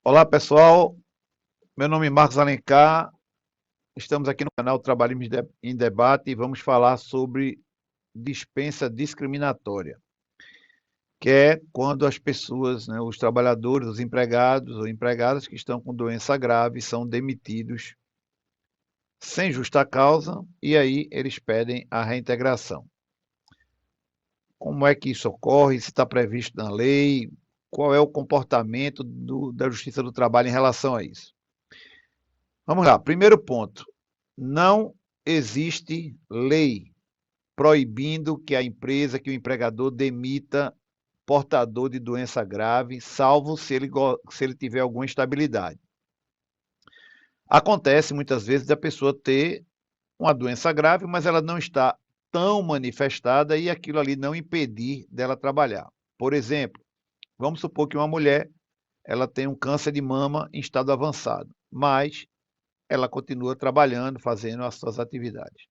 Olá, pessoal. Meu nome é Marcos Alencar. Estamos aqui no canal Trabalhismo em Debate e vamos falar sobre dispensa discriminatória, que é quando as pessoas, né, os trabalhadores, os empregados ou empregadas que estão com doença grave são demitidos sem justa causa e aí eles pedem a reintegração. Como é que isso ocorre? Se está previsto na lei? Qual é o comportamento da Justiça do Trabalho em relação a isso? Vamos lá. Primeiro ponto. Não existe lei proibindo que a empresa, que o empregador demita portador de doença grave, salvo se ele tiver alguma instabilidade. Acontece muitas vezes da pessoa ter uma doença grave, mas ela não está tão manifestada e aquilo ali não impedir dela trabalhar. Por exemplo, vamos supor que uma mulher ela tem um câncer de mama em estado avançado, mas ela continua trabalhando, fazendo as suas atividades.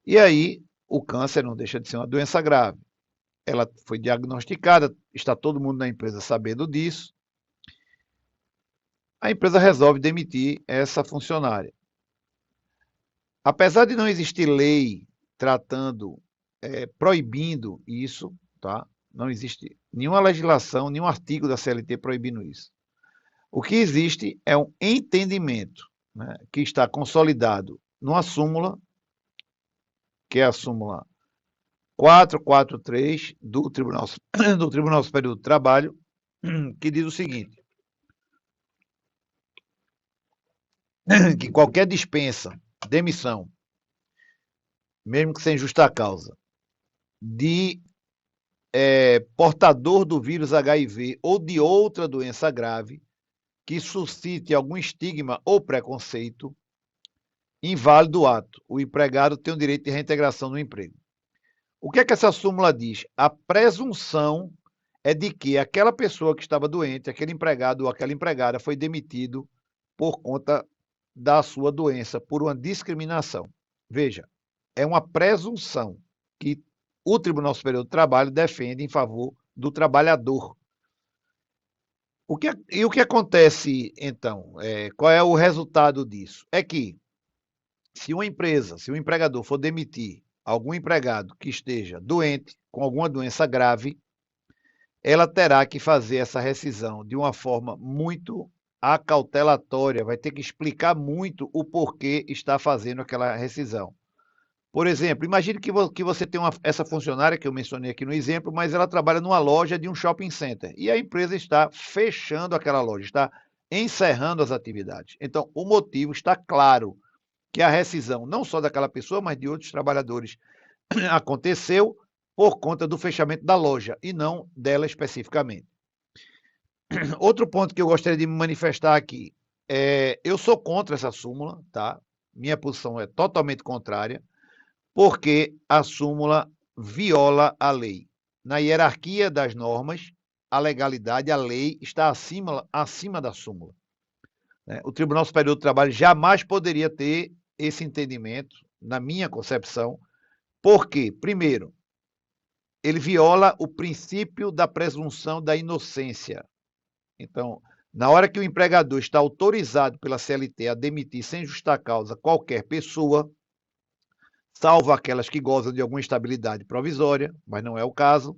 E aí, o câncer não deixa de ser uma doença grave. Ela foi diagnosticada, está todo mundo na empresa sabendo disso. A empresa resolve demitir essa funcionária. Apesar de não existir lei tratando, proibindo isso, tá? Não existe nenhuma legislação, nenhum artigo da CLT proibindo isso. O que existe é um entendimento, né, que está consolidado numa súmula, que é a súmula 443 do Tribunal Superior do Trabalho, que diz o seguinte, que qualquer dispensa, demissão, mesmo que sem justa causa, de portador do vírus HIV ou de outra doença grave que suscite algum estigma ou preconceito, inválido o ato. O empregado tem o direito de reintegração no emprego. O que é que essa súmula diz? A presunção é de que aquela pessoa que estava doente, aquele empregado ou aquela empregada foi demitido por conta da sua doença, por uma discriminação. Veja, é uma presunção que o Tribunal Superior do Trabalho defende em favor do trabalhador. E o que acontece, então? Qual é o resultado disso? É que, se uma empresa, se um empregador for demitir algum empregado que esteja doente, com alguma doença grave, ela terá que fazer essa rescisão de uma forma muito acautelatória, vai ter que explicar muito o porquê está fazendo aquela rescisão. Por exemplo, imagine que você tem essa funcionária que eu mencionei aqui no exemplo, mas ela trabalha numa loja de um shopping center e a empresa está fechando aquela loja, está encerrando as atividades. Então, o motivo está claro, que a rescisão não só daquela pessoa, mas de outros trabalhadores aconteceu por conta do fechamento da loja e não dela especificamente. Outro ponto que eu gostaria de me manifestar aqui eu sou contra essa súmula, tá? Minha posição é totalmente contrária, porque a súmula viola a lei. Na hierarquia das normas, a legalidade, a lei está acima da súmula. O Tribunal Superior do Trabalho jamais poderia ter esse entendimento, na minha concepção, porque, primeiro, ele viola o princípio da presunção da inocência. Então, na hora que o empregador está autorizado pela CLT a demitir sem justa causa qualquer pessoa, salvo aquelas que gozam de alguma estabilidade provisória, mas não é o caso,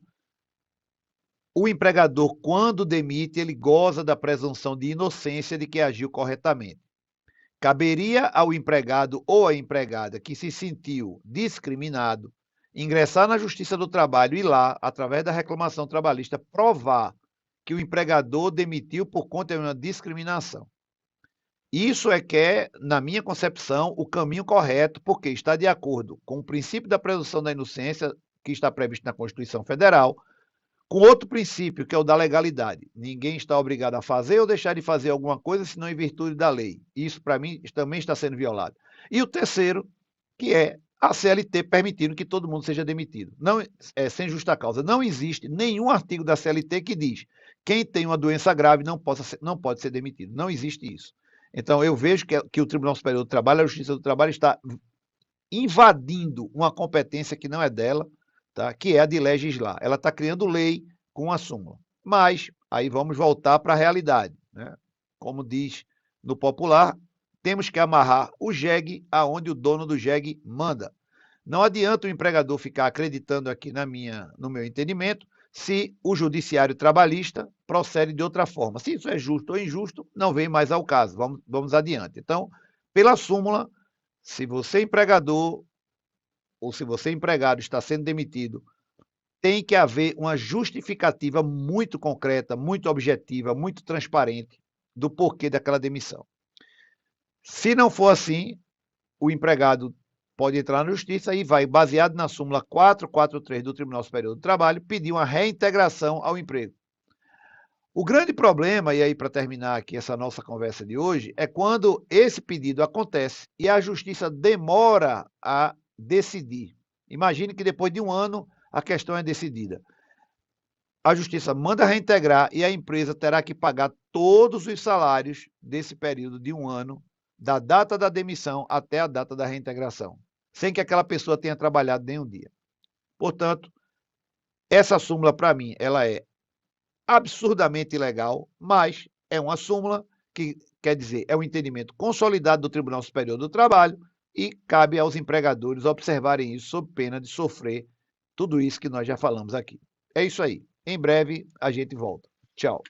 o empregador, quando demite, ele goza da presunção de inocência de que agiu corretamente. Caberia ao empregado ou à empregada que se sentiu discriminado ingressar na Justiça do Trabalho e lá, através da reclamação trabalhista, provar que o empregador demitiu por conta de uma discriminação. Isso é que é, na minha concepção, o caminho correto, porque está de acordo com o princípio da presunção da inocência, que está previsto na Constituição Federal, com outro princípio, que é o da legalidade. Ninguém está obrigado a fazer ou deixar de fazer alguma coisa, senão em virtude da lei. Isso, para mim, também está sendo violado. E o terceiro, que é a CLT permitindo que todo mundo seja demitido. Não, sem justa causa. Não existe nenhum artigo da CLT que diz quem tem uma doença grave não pode ser demitido. Não existe isso. Então, eu vejo que o Tribunal Superior do Trabalho, a Justiça do Trabalho, está invadindo uma competência que não é dela, tá? Que é a de legislar. Ela está criando lei com a súmula. Mas, aí vamos voltar para a realidade. Né? como diz no popular, temos que amarrar o jegue aonde o dono do jegue manda. Não adianta o empregador ficar acreditando aqui no meu entendimento, se o judiciário trabalhista procede de outra forma. Se isso é justo ou injusto, não vem mais ao caso. Vamos adiante. Então, pela súmula, se você empregador ou se você empregado está sendo demitido, tem que haver uma justificativa muito concreta, muito objetiva, muito transparente do porquê daquela demissão. Se não for assim, o empregado pode entrar na justiça e vai, baseado na súmula 443 do Tribunal Superior do Trabalho, pedir uma reintegração ao emprego. O grande problema, e aí para terminar aqui essa nossa conversa de hoje, é quando esse pedido acontece e a justiça demora a decidir. Imagine que depois de um ano a questão é decidida. A justiça manda reintegrar e a empresa terá que pagar todos os salários desse período de um ano, da data da demissão até a data da reintegração, sem que aquela pessoa tenha trabalhado nenhum dia. Portanto, essa súmula, para mim, ela é absurdamente ilegal, mas é uma súmula que, quer dizer, é um entendimento consolidado do Tribunal Superior do Trabalho e cabe aos empregadores observarem isso sob pena de sofrer tudo isso que nós já falamos aqui. É isso aí. Em breve a gente volta. Tchau.